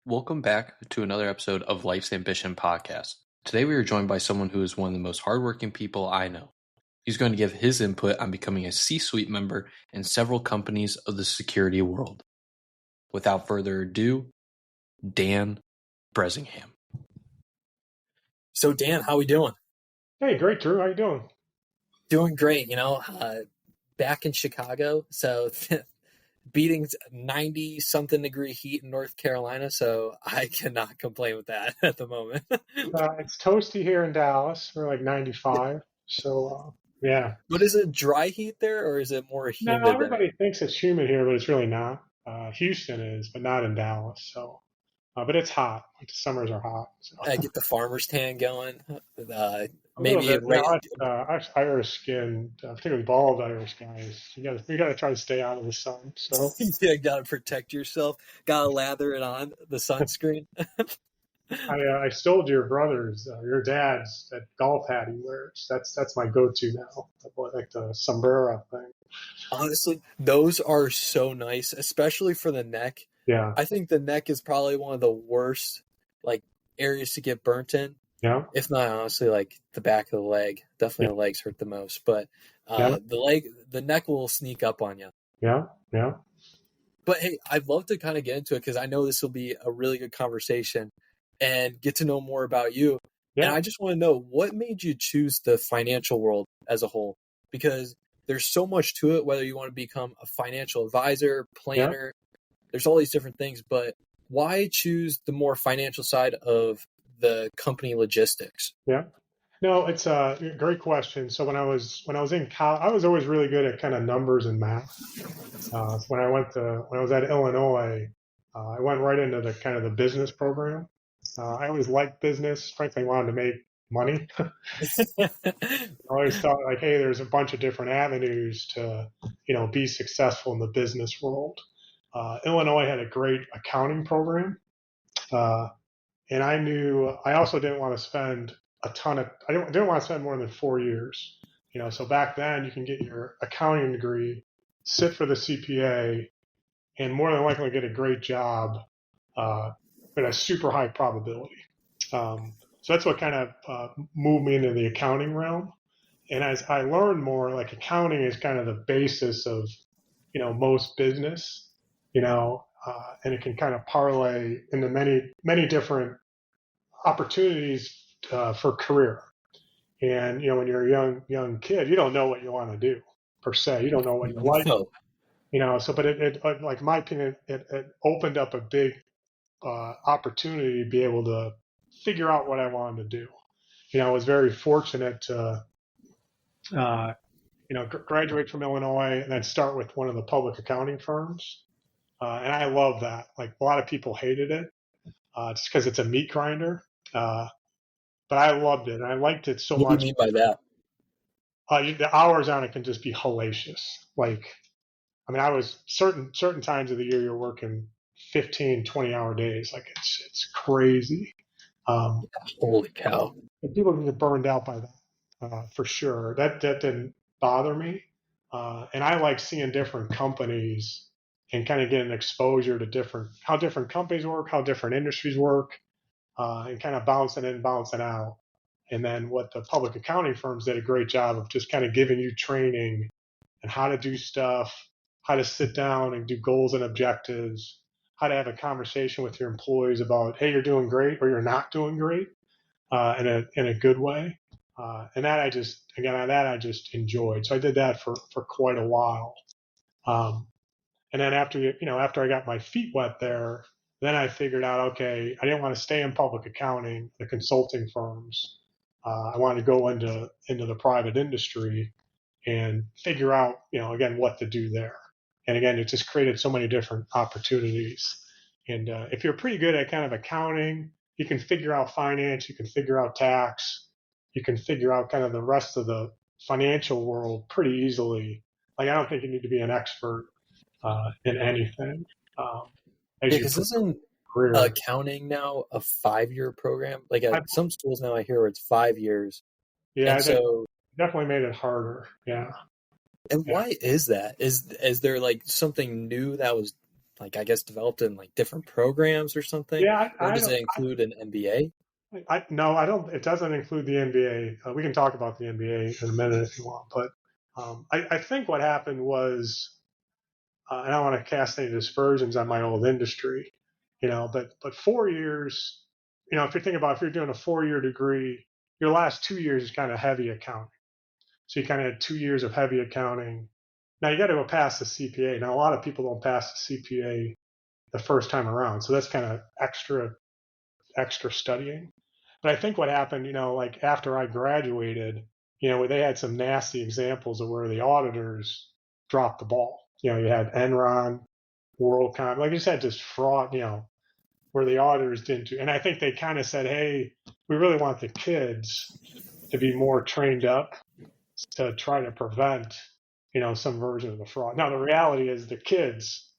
Welcome back to another episode of Life's Ambition podcast. Today we are joined by someone who is one of the most hardworking people I know. He's going to give his input on becoming a C-suite member in several companies of the security world. Without further ado, Dan Bresingham. So Dan, how we doing? Hey, great, Drew. How you doing? Doing great. Back in Chicago, so beating 90 something degree heat in North Carolina, so I cannot complain with that at the moment. It's toasty here in Dallas. We're like 95. So, yeah. But is it dry heat there, or is it more No, humid there? everybody thinks it's humid here, but it's really not. Houston is, but not in Dallas. So, but it's hot. Like the summers are hot. So. I get the farmer's tan going. Maybe Irish skin, particularly bald Irish guys. You got to try to stay out of the sun. So yeah, got to protect yourself. Got to lather it on the sunscreen. I stole your dad's that golf hat he wears. That's my go-to now. Like the sombrero thing. Honestly, those are so nice, especially for the neck. Yeah. I think the neck is probably one of the worst areas to get burnt in. Yeah. If not, honestly, the back of the leg. Definitely the legs hurt the most. But the neck will sneak up on you. Yeah. Yeah. But hey, I'd love to kind of get into it because I know this will be a really good conversation and get to know more about you. Yeah. And I just want to know, what made you choose the financial world as a whole? Because there's so much to it, whether you want to become a financial advisor, planner, there's all these different things. But why choose the more financial side of the company logistics? Yeah. No, it's a great question. So when I was in college, I was always really good at kind of numbers and math. So when I was at Illinois, I went right into the business program. I always liked business. Frankly, I wanted to make money. I always thought hey, there's a bunch of different avenues to, be successful in the business world. Illinois had a great accounting program. And I also didn't want to spend I didn't want to spend more than 4 years. So back then you can get your accounting degree, sit for the CPA, and more than likely get a great job at a super high probability. So that's what kind of moved me into the accounting realm. And as I learned more, accounting is kind of the basis of, most business, and it can kind of parlay into many, many different opportunities for career. And, when you're a young kid, you don't know what you want to do per se. You don't know what you like, but it like my opinion, it opened up a big opportunity to be able to figure out what I wanted to do. I was very fortunate to, graduate from Illinois and then start with one of the public accounting firms. And I love that. A lot of people hated it just because it's a meat grinder. But I loved it. And I liked it so much. What do you mean by that? The hours on it can just be hellacious. I was certain times of the year you're working 15, 20-hour days. It's crazy. Holy cow. People can get burned out by that, for sure. That didn't bother me. And I like seeing different companies and kind of getting exposure to how different companies work, how different industries work, and kind of bouncing in, bouncing out. And then what the public accounting firms did a great job of just kind of giving you training and how to do stuff, how to sit down and do goals and objectives, how to have a conversation with your employees about, hey, you're doing great or you're not doing great, in a good way. And that I just enjoyed. So I did that for quite a while. And then after I got my feet wet there, then I figured out, okay, I didn't want to stay in public accounting, the consulting firms. I wanted to go into the private industry and figure out, again, what to do there. And again, it just created so many different opportunities. And if you're pretty good at kind of accounting, you can figure out finance, you can figure out tax, you can figure out kind of the rest of the financial world pretty easily. I don't think you need to be an expert in anything. Because isn't accounting now a 5-year program? At some schools now I hear it's 5 years. Yeah, so definitely made it harder. Yeah. And why is that? Is there something new that was like, I guess, developed in like different programs or something? Yeah, Or I does don't. it include an MBA? No, I don't. It doesn't include the NBA. We can talk about the NBA in a minute if you want, but I think what happened was, and I don't want to cast any dispersions on my old industry, but 4 years, if you're thinking about if you're doing a 4 year degree, your last 2 years is kind of heavy accounting. So you kind of had 2 years of heavy accounting. Now you got to go past the CPA. Now a lot of people don't pass the CPA the first time around, so that's kind of extra studying. But I think what happened, like after I graduated, they had some nasty examples of where the auditors dropped the ball. You had Enron, WorldCom, like you said, just fraud, where the auditors didn't do. And I think they kind of said, hey, we really want the kids to be more trained up to try to prevent, some version of the fraud. Now, the reality is the kids,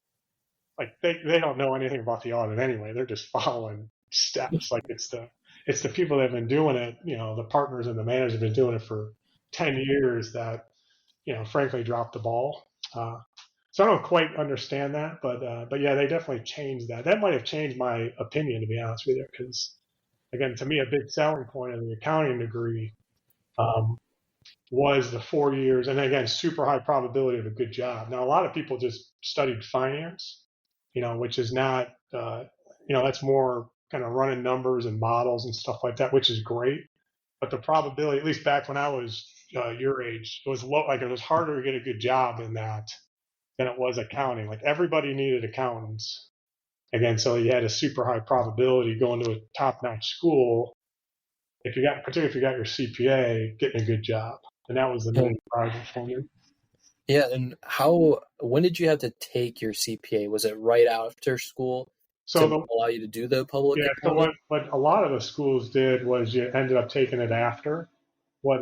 like they don't know anything about the audit anyway. They're just following steps. Like it's the people that have been doing it, the partners and the managers have been doing it for 10 years that, frankly dropped the ball. So I don't quite understand that, but yeah, they definitely changed that. That might have changed my opinion, to be honest with you, because again, to me, a big selling point of the accounting degree um, was the 4 years, and again, super high probability of a good job. Now, a lot of people just studied finance, which is not, that's more kind of running numbers and models and stuff like that, which is great. But the probability, at least back when I was your age, it was low. Like it was harder to get a good job in that than it was accounting. Like everybody needed accountants. Again, so you had a super high probability going to a top-notch school particularly if you got your CPA, getting a good job. And that was the main driver for me. Yeah, and when did you have to take your CPA? Was it right after school to allow you to do the public So accounting? what a lot of the schools did was you ended up taking it after. What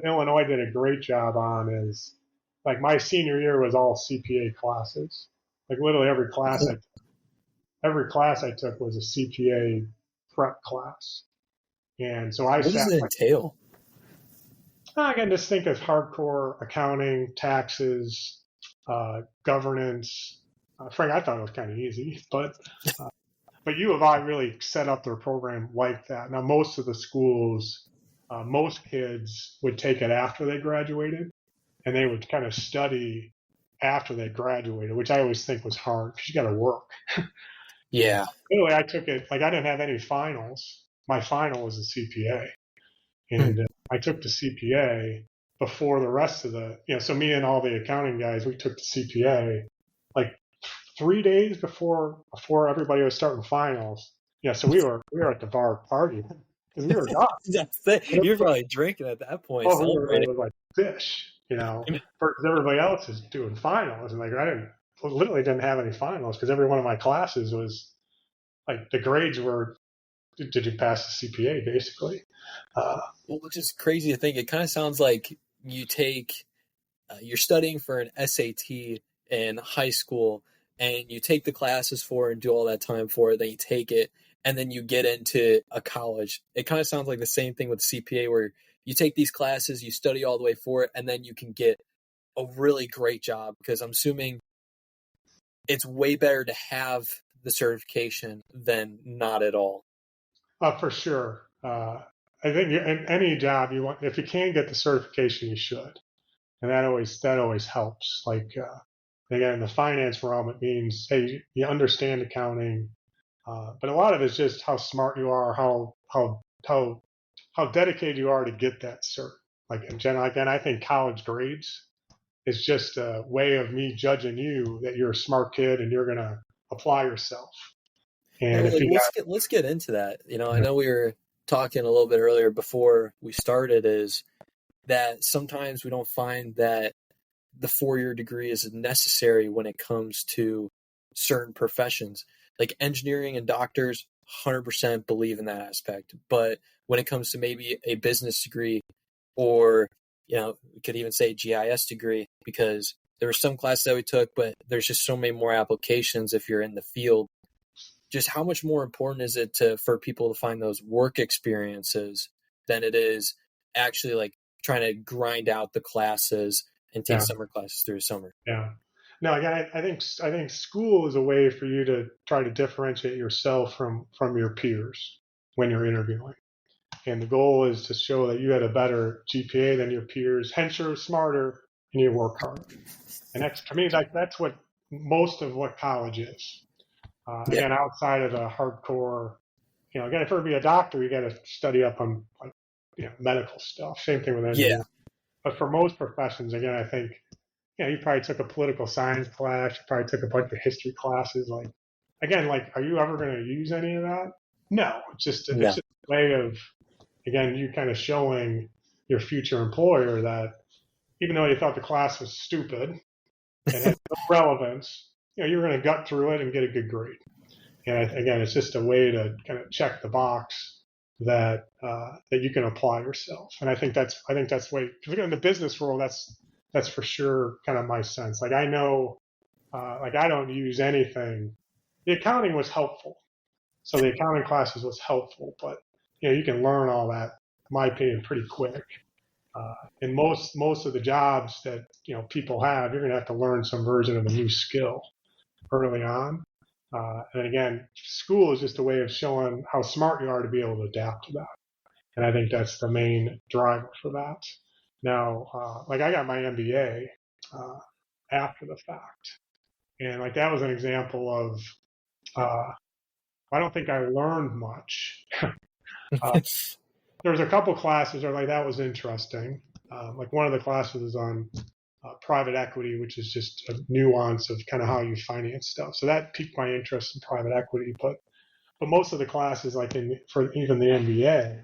Illinois did a great job on is, like my senior year was all CPA classes. Like literally every class I took was a CPA prep class. And so I What does sat it like, entail? again, just think of hardcore accounting, taxes, governance. Frank, I thought it was kind of easy, but U of I really set up their program like that. Now, most of the schools, most kids would take it after they graduated, and they would kind of study after they graduated, which I always think was hard because you got to work. Yeah. Anyway, I took it like I didn't have any finals. My final was a CPA, Hmm. and I took the CPA before the rest of so me and all the accounting guys, we took the CPA like 3 days before everybody was starting finals. Yeah, so we were at the bar partying because we were done. You're probably drinking at that point, Oh, it celebrating. was like fish, versus everybody else is doing finals, and like literally didn't have any finals because every one of my classes was like the grades were, did you pass the CPA basically? Well, which is crazy to think. It kind of sounds like you're studying for an SAT in high school, and you take the classes for it and do all that time for it. Then you take it, and then you get into a college. It kind of sounds like the same thing with CPA, where you take these classes, you study all the way for it, and then you can get a really great job. Because I'm assuming it's way better to have the certification than not at all. For sure. I think in any job you want, if you can get the certification, you should, and that always helps. Like again, in the finance realm, it means hey, you understand accounting, but a lot of it's just how smart you are, how dedicated you are to get that cert. Like in general, again, I think college grades is just a way of me judging you that you're a smart kid and you're gonna apply yourself. Yeah, And well, if like you let's get into that. I know we were talking a little bit earlier before we started is that sometimes we don't find that the 4 year degree is necessary when it comes to certain professions. Like engineering and doctors, 100% believe in that aspect. But when it comes to maybe a business degree or, we could even say GIS degree, because there were some classes that we took, but there's just so many more applications if you're in the field. Just how much more important is it for people to find those work experiences than it is actually like trying to grind out the classes and take yeah, summer classes through the summer? yeah. No, again, I think school is a way for you to try to differentiate yourself from your peers when you're interviewing. And the goal is to show that you had a better GPA than your peers, hence you're smarter and you work hard. And that's, to me, that's what most of what college is. Again, outside of the hardcore, again, if you're going to be a doctor, you got to study up on like, medical stuff. Same thing with engineering. But for most professions, again, I think, you probably took a political science class. You probably took a bunch of history classes. Like, again, like, are you ever going to use any of that? No. It's just a way of, again, you kind of showing your future employer that even though you thought the class was stupid and had no relevance, you're going to gut through it and get a good grade. And again, it's just a way to kind of check the box that that you can apply yourself. And I think that's the way. Because in the business world, that's for sure kind of my sense. Like I know, like I don't use anything. The accounting was helpful, so the accounting classes was helpful, but you can learn all that, in my opinion, pretty quick. And most of the jobs that people have, you're going to have to learn some version of a new skill early on. And again, school is just a way of showing how smart you are to be able to adapt to that. And I think that's the main driver for that. Now, like I got my MBA after the fact, and like that was an example of I don't think I learned much. There was a couple classes where like that was interesting. Like one of the classes was on private equity, which is just a nuance of kind of how you finance stuff. So that piqued my interest in private equity. But most of the classes, like for even the MBA,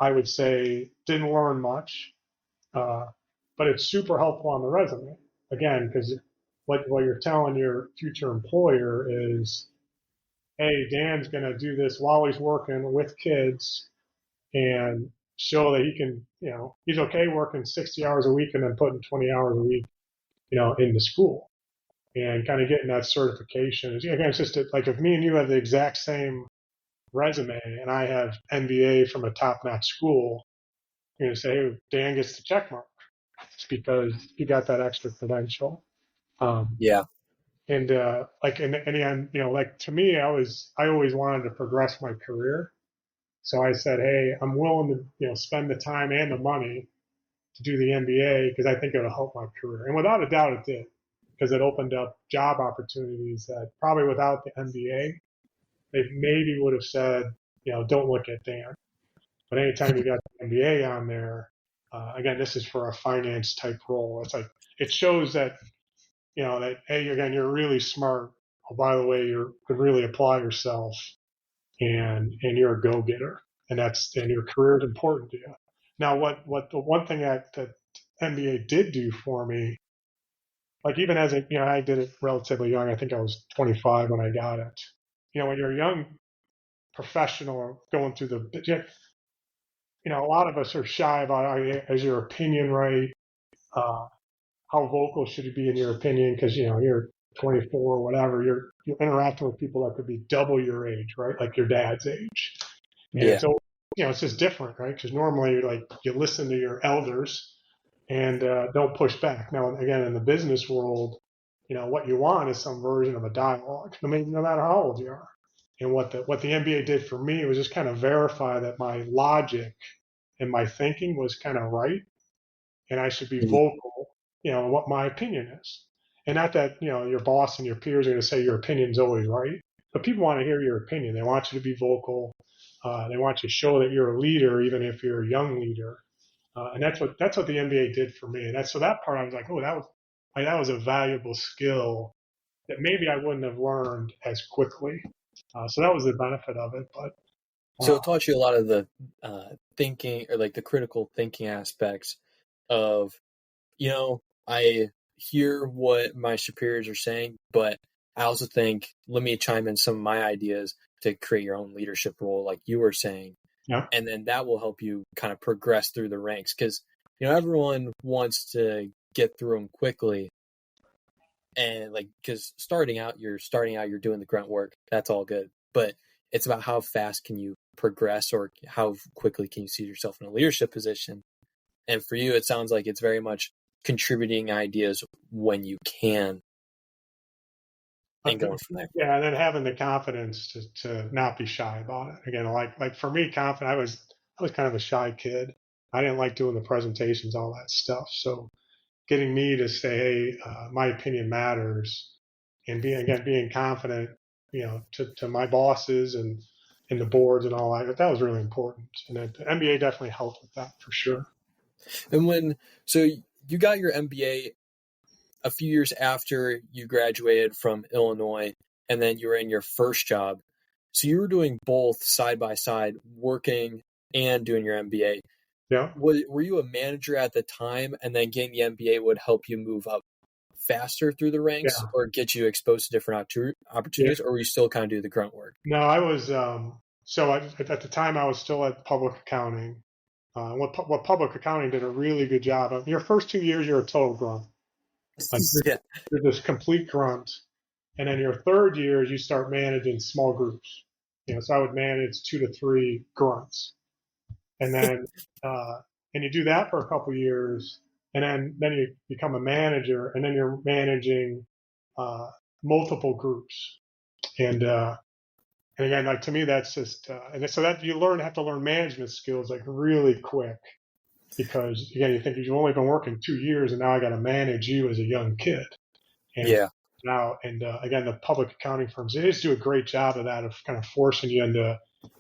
I would say didn't learn much, but it's super helpful on the resume. Again, because what you're telling your future employer is, hey, Dan's going to do this while he's working with kids and show that he can, he's okay working 60 hours a week and then putting 20 hours a week, into school and kind of getting that certification. Again, it's just like if me and you have the exact same resume and I have MBA from a top-notch school, you're going to say, hey, Dan gets the check mark. It's because he got that extra credential. And like in the end, like to me, I always wanted to progress my career. So I said, hey, I'm willing to, spend the time and the money to do the MBA because I think it'll help my career. And without a doubt it did, because it opened up job opportunities that probably without the MBA, they maybe would have said, don't look at Dan. But anytime you got the MBA on there, again, this is for a finance type role. It's like, it shows that, that, hey, again, you're really smart. Oh, by the way, you could really apply yourself and you're a go-getter and your career is important to you. Now, what the one thing that MBA did do for me, like even as I did it relatively young. I think I was 25 when I got it. When you're a young professional going through a lot of us are shy about, is your opinion right? How vocal should you be in your opinion? Because you're 24 or whatever. You're interacting with people that could be double your age, right? Like your dad's age. And so it's just different, right? Because normally like you listen to your elders and don't push back. Now, again, in the business world, what you want is some version of a dialogue, no matter how old you are. And what the MBA did for me was just kind of verify that my logic and my thinking was kind of right, and I should be vocal, what my opinion is. And not that your boss and your peers are going to say your opinion's always right, but people want to hear your opinion. They want you to be vocal. They want you to show that you're a leader, even if you're a young leader. And that's what the MBA did for me. And so that part, I was like, oh, that was a valuable skill that maybe I wouldn't have learned as quickly. So that was the benefit of it. But so it taught you a lot of the thinking, or like the critical thinking aspects of, I hear what my superiors are saying, but I also think, let me chime in some of my ideas to create your own leadership role, like you were saying. yeah. And then that will help you kind of progress through the ranks, because everyone wants to get through them quickly, and like, because starting out you're doing the grunt work, that's all good, but it's about how fast can you progress, or how quickly can you see yourself in a leadership position. And for you, it sounds like it's very much contributing ideas when you can and going from there. Yeah, and then having the confidence to not be shy about it. Again, like for me, confident. I was kind of a shy kid. I didn't like doing the presentations, all that stuff. So getting me to say, hey, my opinion matters, and being confident, to my bosses and the boards and all that was really important. And the MBA definitely helped with that for sure. And so you got your MBA a few years after you graduated from Illinois, and then you were in your first job. So you were doing both side by side, working and doing your MBA. Yeah. Were you a manager at the time, and then getting the MBA would help you move up faster through the ranks, or get you exposed to different opportunities, or were you still kind of do the grunt work? No, I was. So at the time, I was still at public accounting. What public accounting did a really good job of. Your first 2 years, you're a total grunt. Like you're this complete grunt. And then your third year, you start managing small groups. So I would manage 2 to 3 grunts. And then, and you do that for a couple of years. And then you become a manager, and then you're managing multiple groups. And again, like to me, that's just, and so that you have to learn management skills like really quick, because again, you think you've only been working 2 years and now I got to manage you as a young kid. And now, again, the public accounting firms, they just do a great job of that, of kind of forcing you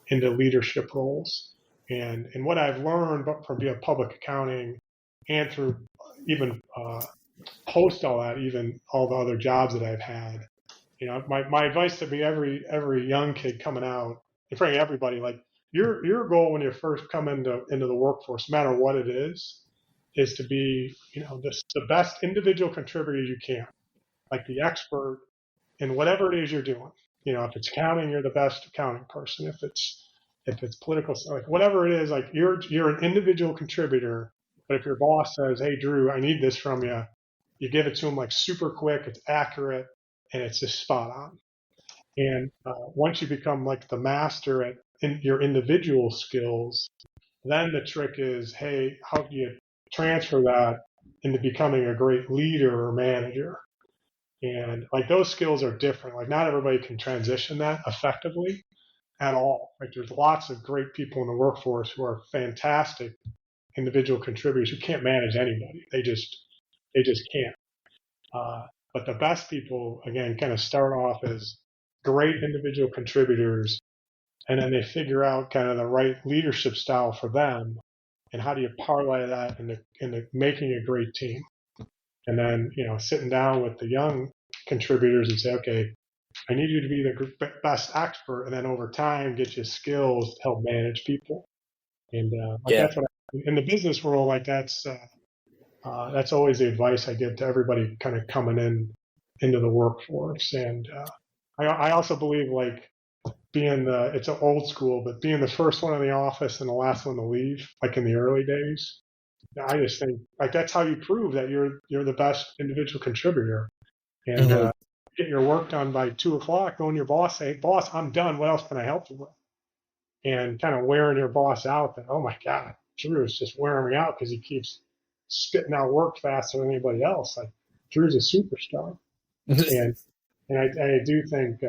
into leadership roles. And what I've learned from being public accounting and through even post all that, even all the other jobs that I've had, my advice to be every young kid coming out, and frankly everybody, like your goal when you first come into the workforce, no matter what it is to be the best individual contributor you can, like the expert in whatever it is you're doing. If it's accounting, you're the best accounting person. If it's political, like whatever it is, like you're an individual contributor. But if your boss says, "Hey, Drew, I need this from you," you give it to him like super quick. It's accurate and it's just spot on. And once you become like the master at your individual skills, then the trick is, hey, how do you transfer that into becoming a great leader or manager? And like those skills are different. Like not everybody can transition that effectively at all. Like there's lots of great people in the workforce who are fantastic individual contributors who can't manage anybody. They just can't. But the best people, again, kind of start off as great individual contributors, and then they figure out kind of the right leadership style for them, and how do you parlay that into making a great team. And then, sitting down with the young contributors and say, okay, I need you to be the best expert, and then over time get you skills to help manage people. And that's what in the business world, like that's always the advice I give to everybody kind of coming into the workforce. And I also believe like it's an old school, but being the first one in the office and the last one to leave, like in the early days, I just think like that's how you prove that you're the best individual contributor. And get your work done by 2:00, going to your boss, say, "Boss, I'm done. What else can I help you with?" And kind of wearing your boss out that, "Oh my God, Drew is just wearing me out because he keeps spitting out work faster than anybody else. Like Drew's a superstar." and I do think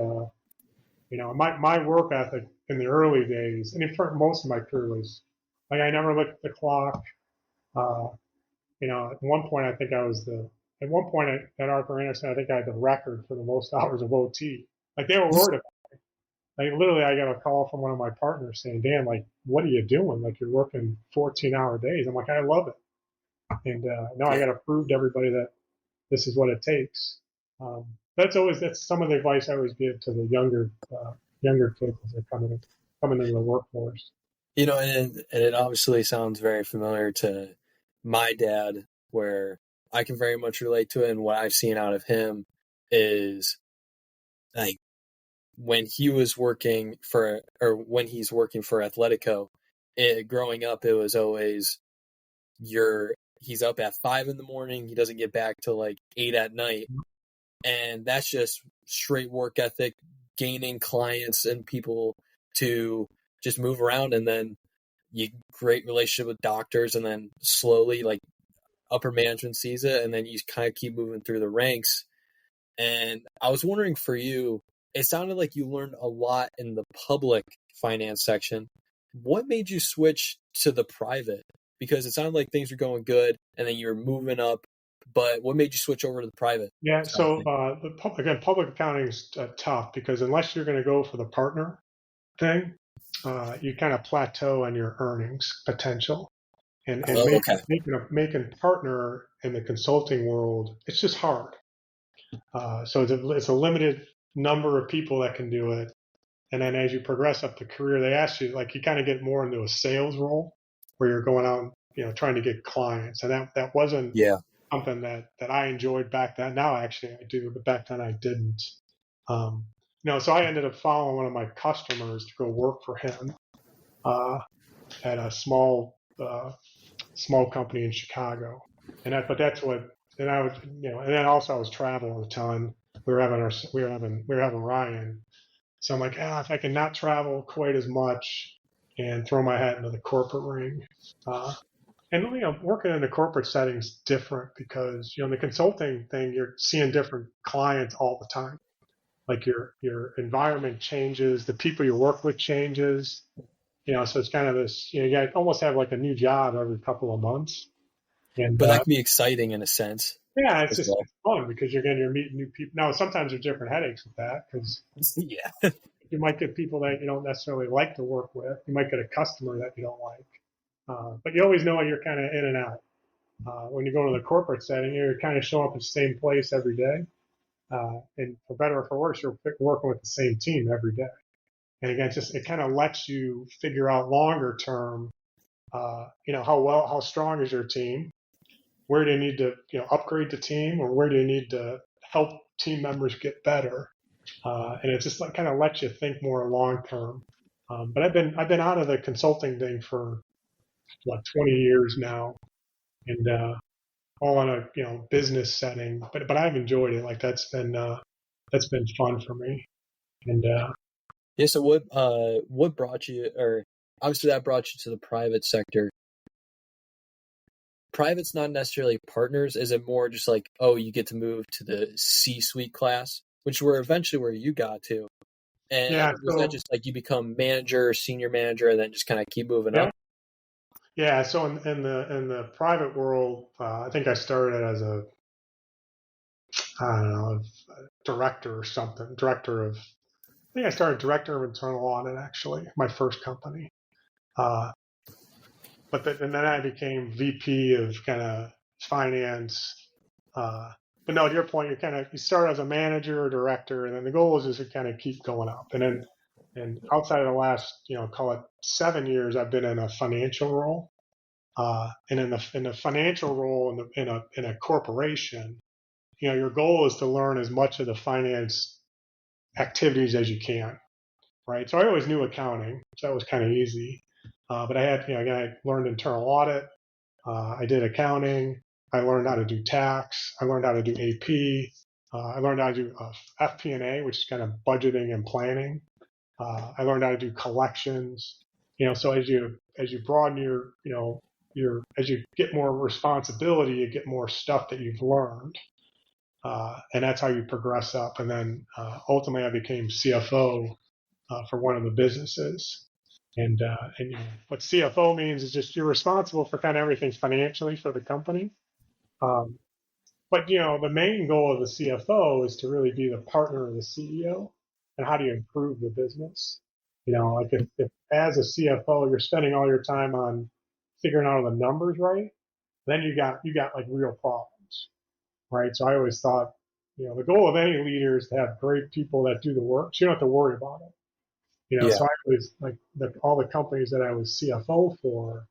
my work ethic in the early days, and for most of my career, was like I never looked at the clock. At one point I think at one point at Arthur Anderson, I think I had the record for the most hours of OT. Like they were worried about it. Like literally, I got a call from one of my partners saying, "Dan, like, what are you doing? Like you're working 14-hour days." I'm like, "I love it." And now I got to prove to everybody that this is what it takes. That's some of the advice I always give to the younger kids as they're coming into the workforce. And it obviously sounds very familiar to my dad, where I can very much relate to it. And what I've seen out of him is like when he's working for Athletico, growing up, it was always he's up at 5 a.m. He doesn't get back till like 8 at night. And that's just straight work ethic, gaining clients and people to just move around. And then you great relationship with doctors. And then slowly, like upper management sees it, and then you kind of keep moving through the ranks. And I was wondering for you, it sounded like you learned a lot in the public finance section. What made you switch to the private? Because it sounded like things were going good, and then you were moving up. But what made you switch over to the private Yeah. side of So things? again, public accounting is tough because unless you're going to go for the partner thing, you kind of plateau on your earnings potential. And Oh, okay. making partner in the consulting world, it's just hard. So it's a limited number of people that can do it. And then as you progress up the career, they ask you, like, you kind of get more into a sales role where you're going out, trying to get clients. And that wasn't Yeah. something that I enjoyed back then. Now, actually, I do, but back then I didn't. Um, so I ended up following one of my customers to go work for him at a small company in Chicago. But that's what, and I was, and then also I was traveling a ton. We were having Ryan. So I'm like, if I can not travel quite as much and throw my hat into the corporate ring. And working in a corporate setting is different because, in the consulting thing, you're seeing different clients all the time. Like your environment changes, the people you work with changes. So it's kind of this, you almost have like a new job every couple of months. And But that can be exciting in a sense yeah, as well. it's fun because you're meeting new people. Now, sometimes there's different headaches with that because Yeah. you might get people that you don't necessarily like to work with. You might get a customer that you don't like. But you always know you're kind of in and out. When you go to the corporate setting, you're kind of showing up at the same place every day. And for better or for worse, you're working with the same team every day. And again, it kind of lets you figure out longer term, how strong is your team? Where do you need to, upgrade the team, or where do you need to help team members get better? And it just kind of lets you think more long term. But I've been out of the consulting thing for what 20 years now, and all in a business setting. But I've enjoyed it. Like that's been fun for me. And Yeah. So what brought you, or obviously that brought you to the private sector. Private's not necessarily partners. Is it more just like, oh, you get to move to the C-suite class, which were eventually where you got to? And yeah, was that just like you become manager, senior manager, and then just kind of keep moving yeah, up? yeah. So in the private world, I think I started as a I don't know director or something. I think I started director of internal audit actually, my first company. Uh, and then I became VP of kind of finance. Uh, but no, to your point, you start as a manager or director, and then the goal is just to kind of keep going up. And outside of the last, call it 7 years, I've been in a financial role. And in the financial role in a corporation, your goal is to learn as much of the finance activities as you can, right? So I always knew accounting, so that was kind of easy. But I had, again, I learned internal audit. I did accounting. I learned how to do tax. I learned how to do AP. I learned how to do FP&A, which is kind of budgeting and planning. I learned how to do collections. So as you broaden as you get more responsibility, you get more stuff that you've learned, and that's how you progress up. And then ultimately, I became CFO for one of the businesses. And what CFO means is just you're responsible for kind of everything financially for the company. Um, but the main goal of the CFO is to really be the partner of the CEO. And how do you improve the business? Like if as a CFO you're spending all your time on figuring out the numbers right, then you got like real problems, right? So I always thought, the goal of any leader is to have great people that do the work, so you don't have to worry about it. Yeah. So I was like all the companies that I was CFO for,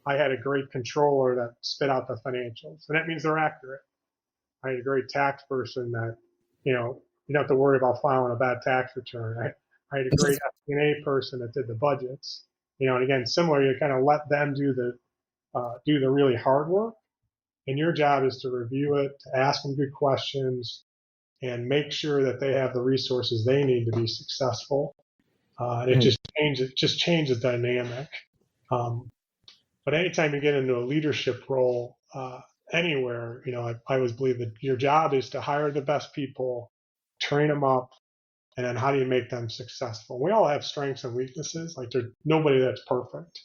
I had a great controller that spit out the financials, and that means they're accurate. I had a great tax person that, you don't have to worry about filing a bad tax return. I had a great FP&A person that did the budgets, and again, similar, you kind of let them do the really hard work, and your job is to review it, to ask them good questions, and make sure that they have the resources they need to be successful. And it just changes the dynamic. Um, but anytime you get into a leadership role, anywhere, I always believe that your job is to hire the best people, train them up, and then how do you make them successful? We all have strengths and weaknesses. Like there's nobody that's perfect.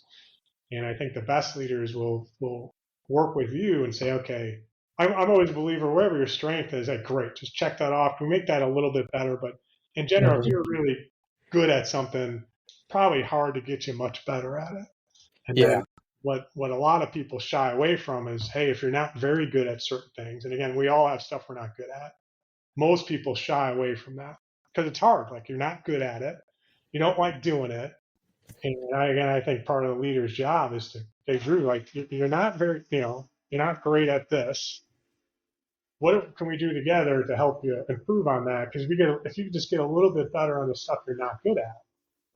And I think the best leaders will work with you and say, okay, I'm always a believer, wherever your strength is, like, great, just check that off. We make that a little bit better. But in general, if Mhm. you're really good at something, probably hard to get you much better at it. And then Yeah. what a lot of people shy away from is, hey, if you're not very good at certain things, and again, we all have stuff we're not good at. Most people shy away from that because it's hard. Like you're not good at it. You don't like doing it. And again, I think part of the leader's job is to say, Drew, like you're not very, you're not great at this. What can we do together to help you improve on that? Because if you just get a little bit better on the stuff you're not good at,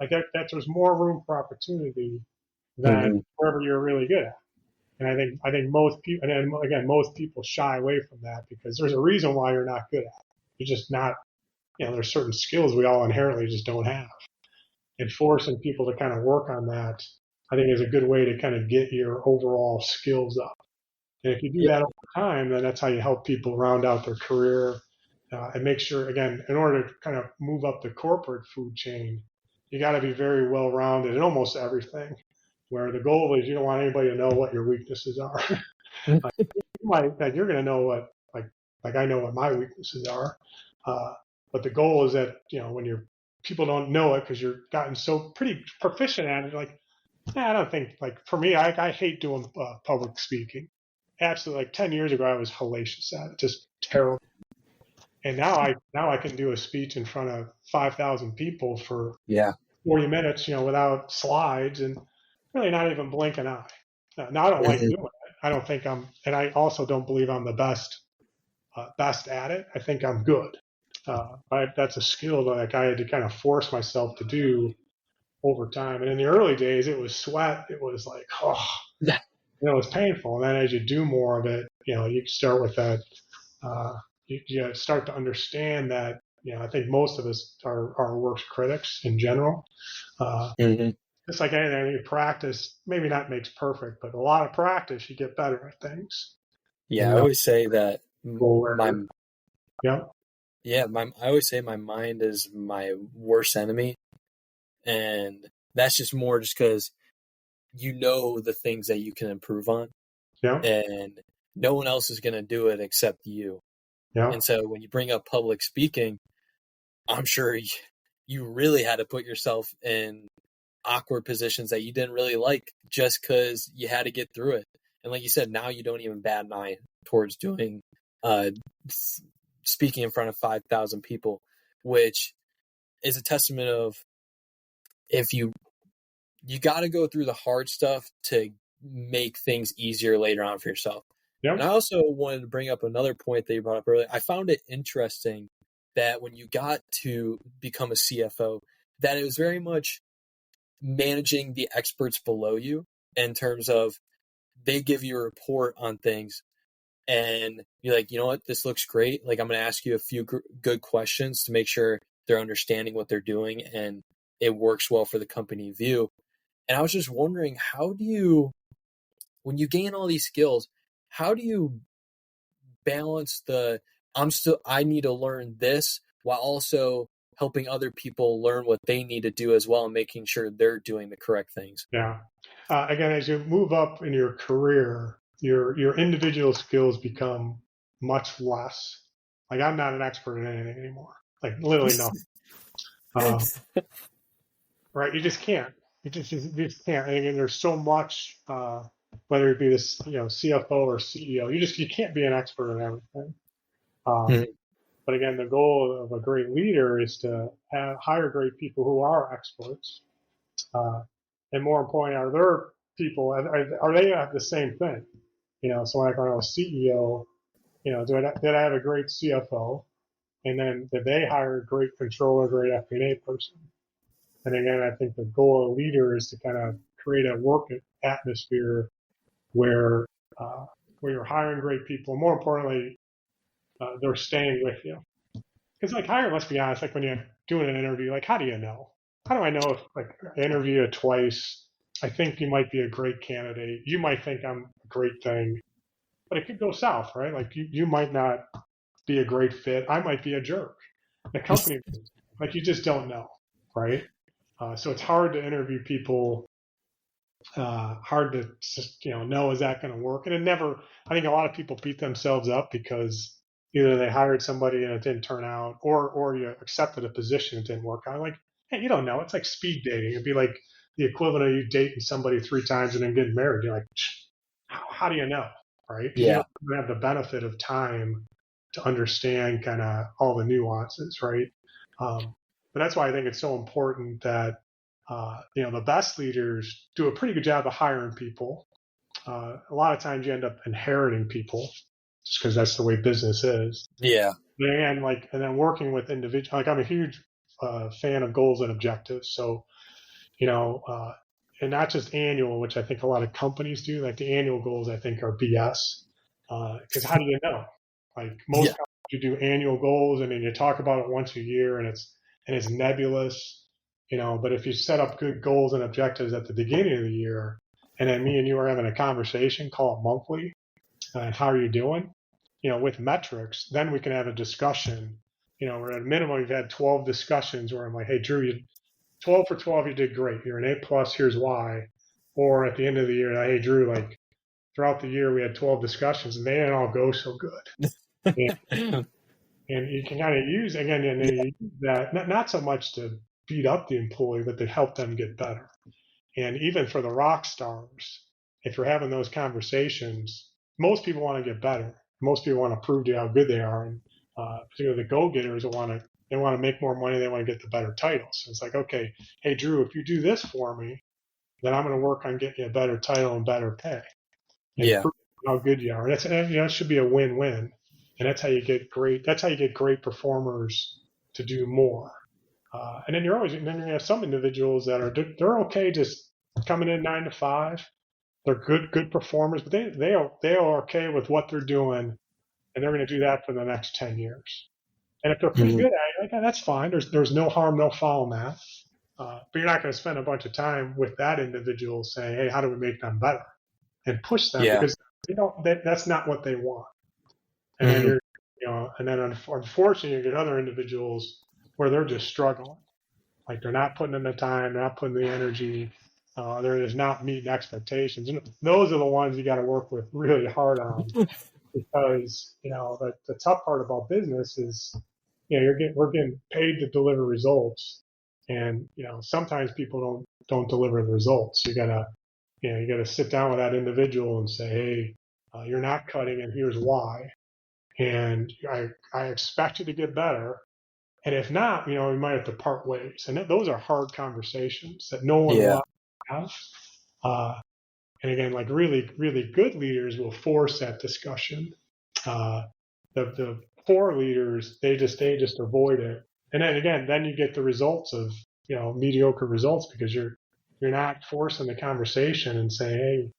like that there's more room for opportunity than Hmm. wherever you're really good at. And I think most people, and then again, most people shy away from that because there's a reason why you're not good at it. You're just not, there's certain skills we all inherently just don't have. And forcing people to kind of work on that, I think is a good way to kind of get your overall skills up. And if you do Yeah. that over time, then that's how you help people round out their career and make sure, again, in order to kind of move up the corporate food chain, you got to be very well rounded in almost everything. Where the goal is you don't want anybody to know what your weaknesses are. You're going to know what, like I know what my weaknesses are. Uh, but the goal is that, when people don't know it because you're gotten so pretty proficient at it, like, I don't think, like, for me, I hate doing public speaking. Absolutely. Like 10 years ago, I was hellacious at it, just terrible. And now I can do a speech in front of 5,000 people for Yeah. 40 minutes, without slides and really not even blink an eye. Now I don't like Mhm. doing it. I don't think and I also don't believe I'm the best at it. I think I'm good. But that's a skill that like I had to kind of force myself to do over time. And in the early days, it was sweat. It was like, it was painful. And then as you do more of it, you start with that. Uh, you start to understand that. I think most of us are our worst critics in general. Uh, Mhm. just like anything, you practice maybe not makes perfect, but a lot of practice, you get better at things. Yeah, And I always say that my yeah, I always say my mind is my worst enemy, and that's just more just because you know the things that you can improve on, yeah, and no one else is going to do it except you. yeah, And so when you bring up public speaking, I'm sure you really had to put yourself in awkward positions that you didn't really like just because you had to get through it. And like you said, now you don't even bat an eye towards doing uh, speaking in front of 5,000 people, which is a testament of if you got to go through the hard stuff to make things easier later on for yourself. yeah, And I also wanted to bring up another point that you brought up earlier. I found it interesting that when you got to become a CFO, that it was very much managing the experts below you in terms of they give you a report on things and you're like, you know what, this looks great. Like, I'm going to ask you a few good questions to make sure they're understanding what they're doing and it works well for the company view. And I was just wondering, when you gain all these skills, how do you balance I need to learn this while also helping other people learn what they need to do as well and making sure they're doing the correct things? yeah. Again, as you move up in your career, your individual skills become much less. Like I'm not an expert in anything anymore. Like literally nothing. Uh, right? You just can't. You just can't. And again, there's so much, whether it be this, CFO or CEO, you can't be an expert in everything. Um, Mhm. but again, the goal of a great leader is to hire great people who are experts. Uh, and more importantly, are there people, are they the same thing? So when I was CEO, did I have a great CFO? And then did they hire a great controller, great FP&A person? And again, I think the goal of a leader is to kind of create a work atmosphere where uh, where you're hiring great people. More importantly, they're staying with you. Because like hire, let's be honest, like when you're doing an interview, like how do you know? How do I know if like I interview you twice? I think you might be a great candidate. You might think I'm a great thing, but it could go south, right? Like you might not be a great fit. I might be a jerk. The company, like you just don't know, right? So it's hard to interview people, hard to just, know is that going to work? And it never, I think a lot of people beat themselves up because either they hired somebody and it didn't turn out, or you accepted a position and it didn't work out. Like, hey, you don't know. It's like speed dating. It'd be like the equivalent of you dating somebody 3 times and then getting married. You're like, how do you know, right? Because you Yeah. don't have the benefit of time to understand kind of all the nuances, right? But that's why I think it's so important that the best leaders do a pretty good job of hiring people. A lot of times you end up inheriting people just because that's the way business is. Yeah. And then working with individuals. Like I'm a huge fan of goals and objectives. So and not just annual, which I think a lot of companies do. Like the annual goals, I think are BS. Because how do you know? Like most Yeah. companies, you do annual goals and then you talk about it once a year, and it's nebulous. But if you set up good goals and objectives at the beginning of the year, and then me and you are having a conversation, call it monthly, and how are you doing? With metrics, then we can have a discussion. Where at a minimum we've had 12 discussions where I'm like, hey, Drew, 12 for 12, you did great. You're an A plus. Here's why. Or at the end of the year, hey, Drew, like throughout the year, we had 12 discussions and they didn't all go so good. And you can kind of use, again, and then you use that, not so much to beat up the employee, but to help them get better. And even for the rock stars, if you're having those conversations, most people want to get better. Most people want to prove to you how good they are. And particularly the go-getters they want to make more money. They want to get the better titles. So it's like, okay, hey, Drew, if you do this for me, then I'm going to work on getting you a better title and better pay and Yeah. prove how good you are. And it should be a win-win. And that's how you get great performers to do more. And then you have some individuals that they're okay just coming in 9 to 5. They're good performers, but they are okay with what they're doing, and they're going to do that for the next 10 years. And if they're pretty good at it, like, that's fine. There's no harm, no foul in that. But you're not going to spend a bunch of time with that individual saying, hey, how do we make them better? And push them Yeah. because that's not what they want. And Mm-hmm. then unfortunately, you get other individuals where they're just struggling. Like they're not putting in the time, they're not putting the energy, they're just not meeting expectations. And those are the ones you got to work with really hard on because the tough part about business is we're getting paid to deliver results, and sometimes people don't deliver the results. You gotta sit down with that individual and say, hey, you're not cutting, and here's why. And I expect you to get better. And if not, we might have to part ways. And those are hard conversations that no one Yeah. wants to have. And again, like really, really good leaders will force that discussion. The poor leaders, they just avoid it. And then again, then you get the results of mediocre results because you're not forcing the conversation and saying,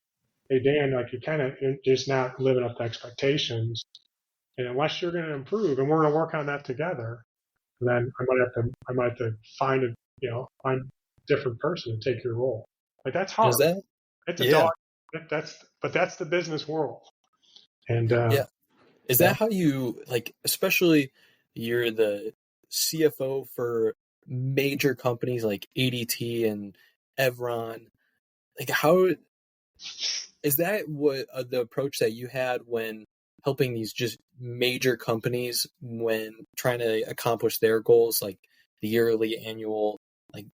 hey Dan, like you're just not living up to expectations. And unless you're going to improve, and we're going to work on that together, then I might have to find a different person to take your role. Like that's hard. Is that? It's a Yeah. dog. But that's the business world. And Yeah. Is that how you, like, especially you're the CFO for major companies like ADT and Evron? Like, how is that what the approach that you had when helping these just major companies when trying to accomplish their goals, like the yearly, annual, like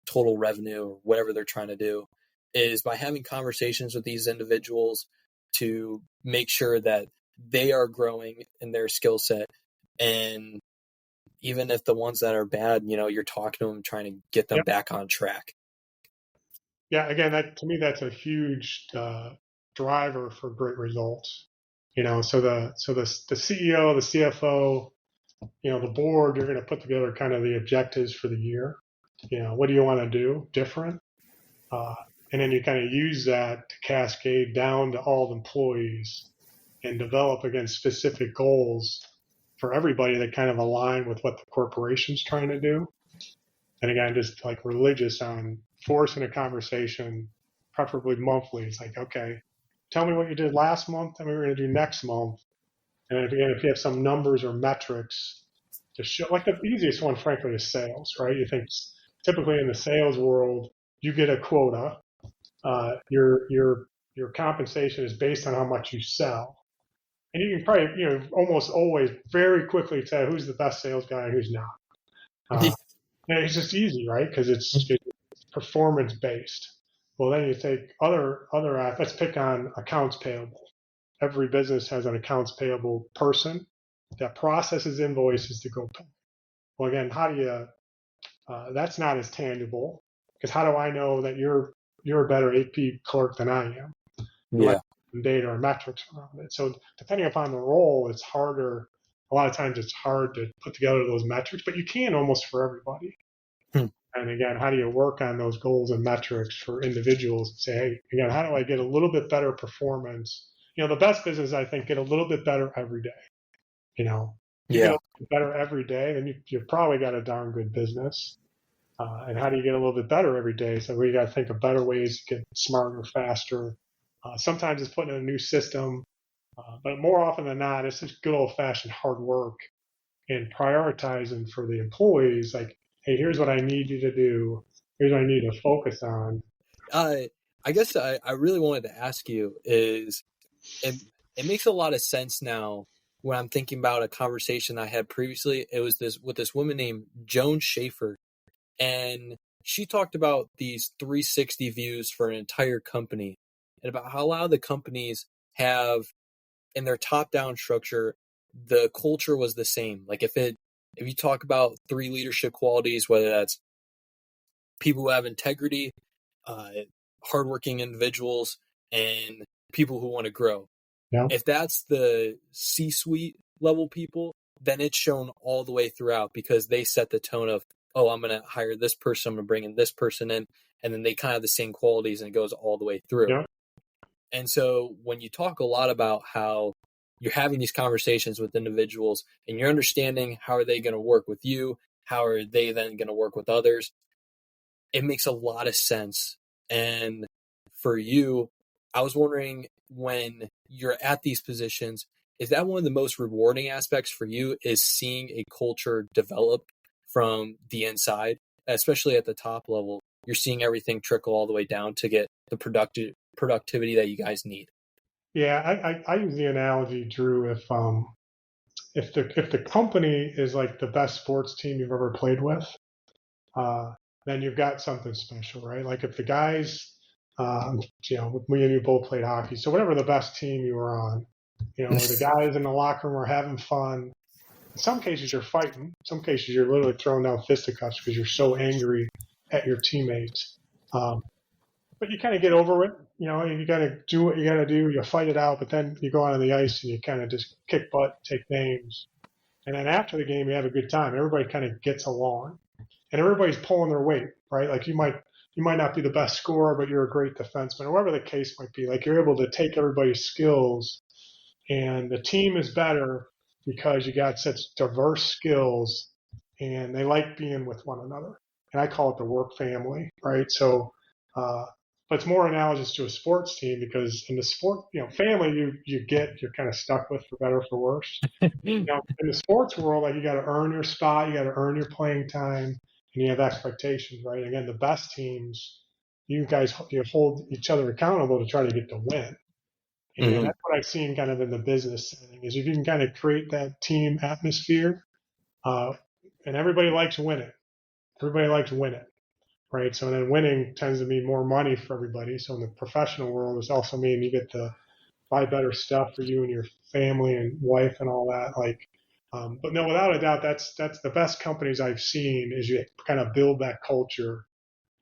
total revenue or whatever they're trying to do, is by having conversations with these individuals to make sure that they are growing in their skill set. And even if the ones that are bad, you're talking to them, trying to get them yeah, back on track. yeah. Again, to me, that's a huge driver for great results. So the CEO, the CFO, the board, you're going to put together kind of the objectives for the year. What do you want to do different? And then you kind of use that to cascade down to all the employees and develop against specific goals for everybody that kind of align with what the corporation's trying to do. And again, just like religious on forcing a conversation, preferably monthly. It's like, okay, tell me what you did last month, tell me what we're going to do next month. And again, if you have some numbers or metrics to show, like the easiest one, frankly, is sales, right? You think typically in the sales world, you get a quota. Your compensation is based on how much you sell. And you can probably, almost always very quickly tell who's the best sales guy and who's not. And it's just easy, right? Because it's performance based. Well, then you take other, let's pick on accounts payable. Every business has an accounts payable person that processes invoices to go pay. Well, again, how do you, that's not as tangible, because how do I know that you're a better AP clerk than I am? Yeah. Data or metrics around it. So depending upon the role, it's harder. A lot of times it's hard to put together those metrics, but you can almost for everybody. And again, how do you work on those goals and metrics for individuals and say, hey, again, how do I get a little bit better performance? The best business, I think, get a little bit better every day. You get a little bit better every day, then you've probably got a darn good business. And how do you get a little bit better every day? So we got to think of better ways to get smarter, faster. Sometimes it's putting in a new system, but more often than not, it's just good old-fashioned hard work and prioritizing for the employees. Like, hey, here's what I need you to do. Here's what I need to focus on. I guess I really wanted to ask you is, it makes a lot of sense now when I'm thinking about a conversation I had previously. It was with this woman named Joan Schaefer, and she talked about these 360 views for an entire company and about how a lot of the companies have in their top-down structure, the culture was the same. Like if you talk about 3 leadership qualities, whether that's people who have integrity, hardworking individuals, and people who want to grow. Yeah. If that's the C-suite level people, then it's shown all the way throughout because they set the tone of, oh, I'm going to hire this person, I'm going to bring in this person in, and then they kind of have the same qualities and it goes all the way through. Yeah. And so when you talk a lot about how you're having these conversations with individuals and you're understanding how are they going to work with you, how are they then going to work with others, it makes a lot of sense. And for you, I was wondering, when you're at these positions, is that one of the most rewarding aspects for you, is seeing a culture develop from the inside, especially at the top level? You're seeing everything trickle all the way down to get the productivity that you guys need. Yeah, I use the analogy, Drew, if the company is like the best sports team you've ever played with, then you've got something special, right? Like if the guys, we and you both played hockey, so whatever the best team you were on, the guys in the locker room are having fun. In some cases, you're fighting. In some cases, you're literally throwing down fisticuffs because you're so angry at your teammates. But you kind of get over it. You got to do what you got to do. You fight it out, but then you go out on the ice and you kind of just kick butt, take names. And then after the game, you have a good time. Everybody kind of gets along. And everybody's pulling their weight, right? Like you might not be the best scorer, but you're a great defenseman, or whatever the case might be. Like you're able to take everybody's skills, and the team is better because you got such diverse skills, and they like being with one another. And I call it the work family, right? So, but it's more analogous to a sports team because in the sport, family you're kind of stuck with for better or for worse. In the sports world, like you got to earn your spot, you got to earn your playing time, and you have expectations, right? Again, the best teams, you guys hold each other accountable to try to get the win. And that's what I've seen kind of in the business setting is if you can kind of create that team atmosphere, and everybody likes winning. Everybody likes winning, right? So then winning tends to mean more money for everybody. So in the professional world, it's also mean you get to buy better stuff for you and your family and wife and all that. But no, without a doubt, that's the best companies I've seen is you kind of build that culture.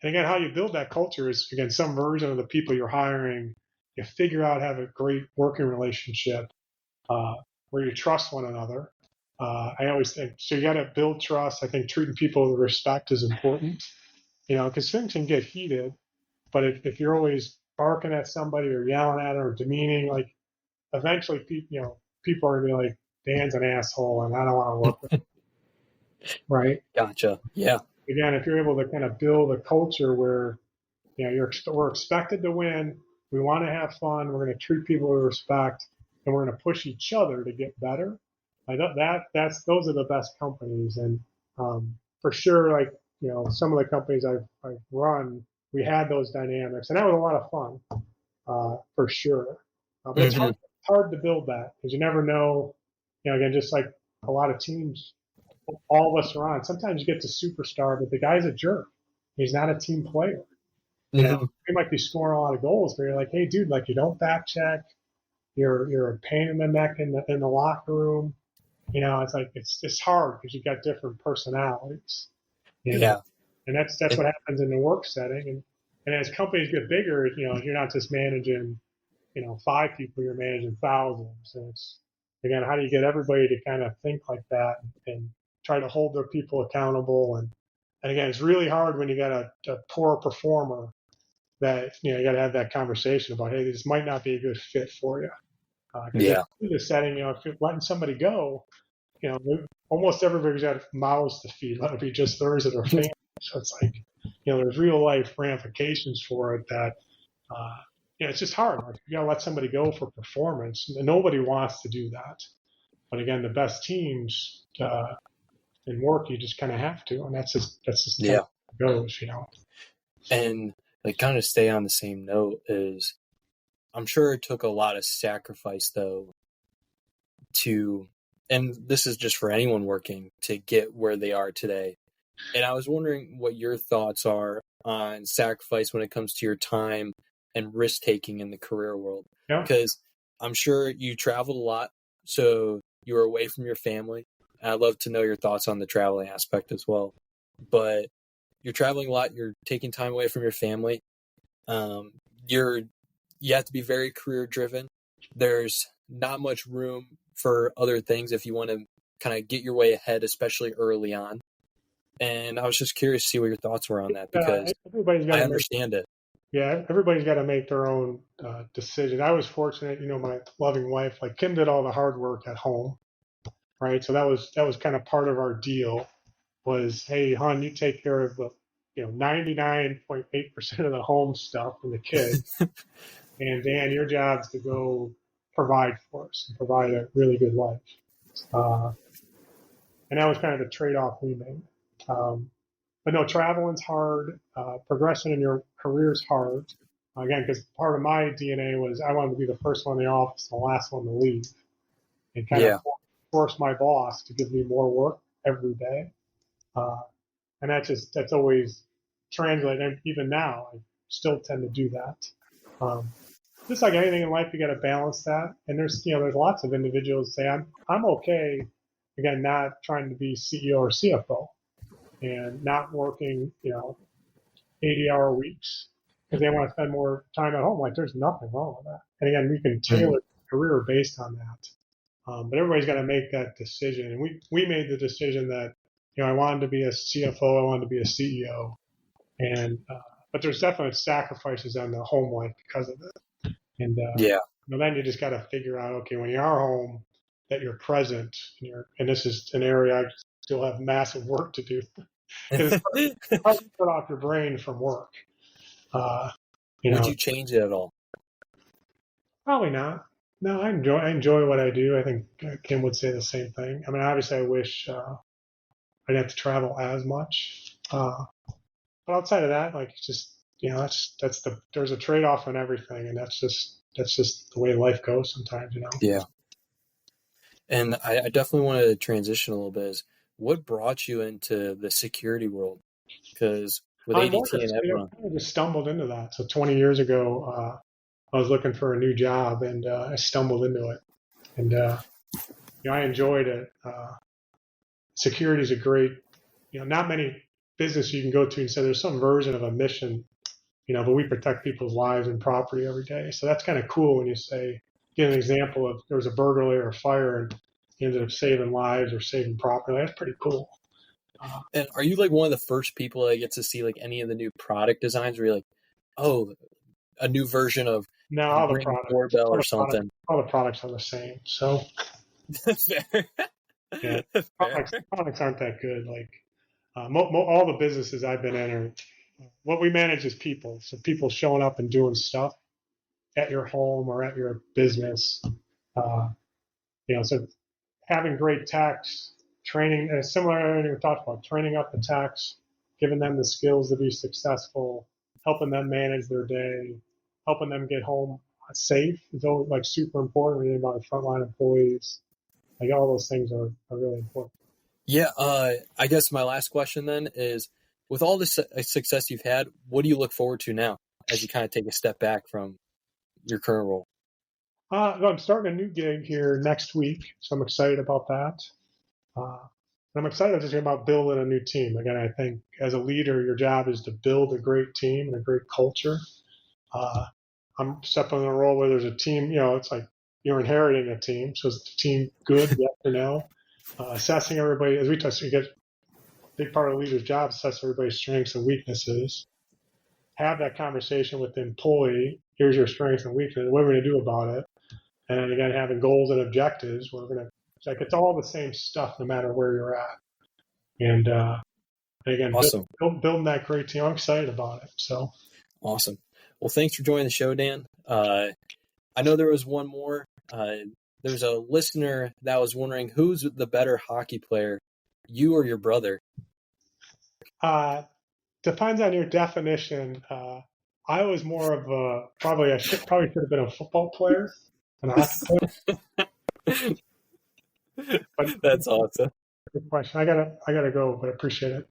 And again, how you build that culture is, again, some version of the people you're hiring. You figure out have a great working relationship where you trust one another. I always think so. You got to build trust. I think treating people with respect is important. Because things can get heated, but if you're always barking at somebody or yelling at them or demeaning, like eventually people are going to be like, Dan's an asshole and I don't want to work with him. Right? Gotcha. Yeah. Again, if you're able to kind of build a culture where we're expected to win, We want to have fun. We're going to treat people with respect, and we're going to push each other to get better. Like those are the best companies. And for sure, like some of the companies I've run, we had those dynamics, and that was a lot of fun for sure. But it's hard to build that because you never know. Again, just like a lot of teams, all of us are on. Sometimes you get to superstar, but the guy's a jerk. He's not a team player. He might be scoring a lot of goals, but you're like, hey, dude, like you don't back check. You're a pain in the neck in the locker room. It's like it's hard because you've got different personalities. Yeah. And that's what happens in the work setting. And as companies get bigger, you're not just managing 5 people, you're managing thousands. And it's again, how do you get everybody to kind of think like that and try to hold their people accountable? And again, it's really hard when you got a poor performer that you got to have that conversation about, hey, this might not be a good fit for you. Because in the setting, if you're letting somebody go, almost everybody's got mouths to feed. Let it be just theirs or their family. So it's like, there's real life ramifications for it that, it's just hard. Like, you got to let somebody go for performance. Nobody wants to do that. But again, the best teams in work, you just kind of have to, and that's just how it goes. And like kind of stay on the same note is, I'm sure it took a lot of sacrifice though and this is just for anyone working, to get where they are today. And I was wondering what your thoughts are on sacrifice when it comes to your time and risk taking in the career world. Yeah. Because I'm sure you traveled a lot, so you were away from your family. I'd love to know your thoughts on the traveling aspect as well. But you're traveling a lot, you're taking time away from your family. You have to be very career driven. There's not much room for other things if you want to kind of get your way ahead, especially early on. And I was just curious to see what your thoughts were on that, because I understand it. Yeah, everybody's got to make their own decision. I was fortunate, my loving wife, like Kim, did all the hard work at home, right? So that was kind of part of our deal. Was, hey, hon, you take care of the 99.8% of the home stuff and the kids, and Dan, your job's to go provide for us and provide a really good life. And that was kind of the trade-off we made. But no, traveling's hard. Progressing in your career is hard. Again, because part of my DNA was I wanted to be the first one in the office, the last one to leave, and kind of force my boss to give me more work every day. And that's always translated. And even now, I still tend to do that. Just like anything in life, you got to balance that. And there's lots of individuals say I'm okay. Again, not trying to be CEO or CFO, and not working 80-hour weeks because they want to spend more time at home. Like, there's nothing wrong with that. And again, we can tailor a career based on that. But everybody's got to make that decision. And we made the decision that I wanted to be a CFO, I wanted to be a CEO, and but there's definitely sacrifices on the home life because of it. And then you just got to figure out, okay, when you are home, that you're present. And this is an area I still have massive work to do. It's hard to put off your brain from work. Would you change it at all? Probably not. No, I enjoy what I do. I think Kim would say the same thing. I mean, obviously, I wish I didn't have to travel as much. But outside of that, like, just there's a trade off on everything, and that's just the way life goes sometimes. Yeah. And I definitely wanted to transition a little bit. Is what brought you into the security world? Because with ADT and everyone, I just stumbled into that. So 20 years ago, I was looking for a new job, and I stumbled into it, and I enjoyed it. Security is a great, not many businesses you can go to and say there's some version of a mission, but we protect people's lives and property every day. So that's kind of cool when you give an example of there was a burglary or a fire and you ended up saving lives or saving property. That's pretty cool. And are you like one of the first people that gets to see like any of the new product designs where you're like, oh, a new version of all the products, doorbell or something? All the products are the same. So yeah, products aren't that good. Like all the businesses I've been in what we manage is people. So people showing up and doing stuff. at your home or at your business. So having great techs, training, similar to what we talked about, training up the techs, giving them the skills to be successful, helping them manage their day, helping them get home safe is always like super important when you think about frontline employees. Like all those things are really important. Yeah, I guess my last question then is, with all the success you've had, what do you look forward to now as you kind of take a step back from your current role? I'm starting a new gig here next week, so I'm excited about that. And I'm excited just about building a new team. Again, I think as a leader, your job is to build a great team and a great culture. I'm stepping in a role where there's a team, it's like you're inheriting a team. So is the team good, yes or no? Assessing everybody, as we touched, you get a big part of a leader's job, assess everybody's strengths and weaknesses. Have that conversation with the employee. Here's your strengths and weaknesses. What are we going to do about it? And then again, having goals and objectives. It's all the same stuff no matter where you're at. And again, Awesome. building that great team. I'm excited about it. So awesome. Well, thanks for joining the show, Dan. I know there was one more. There's a listener that was wondering, who's the better hockey player, you or your brother? Depends on your definition. I was more of a probably should have been a football player and a hockey player. But that's awesome. Good question. I gotta go, but I appreciate it.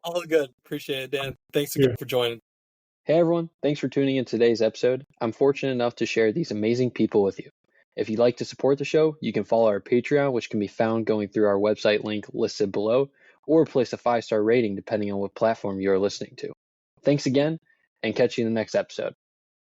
All good. Appreciate it, Dan. Thanks again for joining. Hey everyone, thanks for tuning in today's episode. I'm fortunate enough to share these amazing people with you. If you'd like to support the show, you can follow our Patreon, which can be found going through our website link listed below, or place a 5-star rating depending on what platform you are listening to. Thanks again, and catch you in the next episode.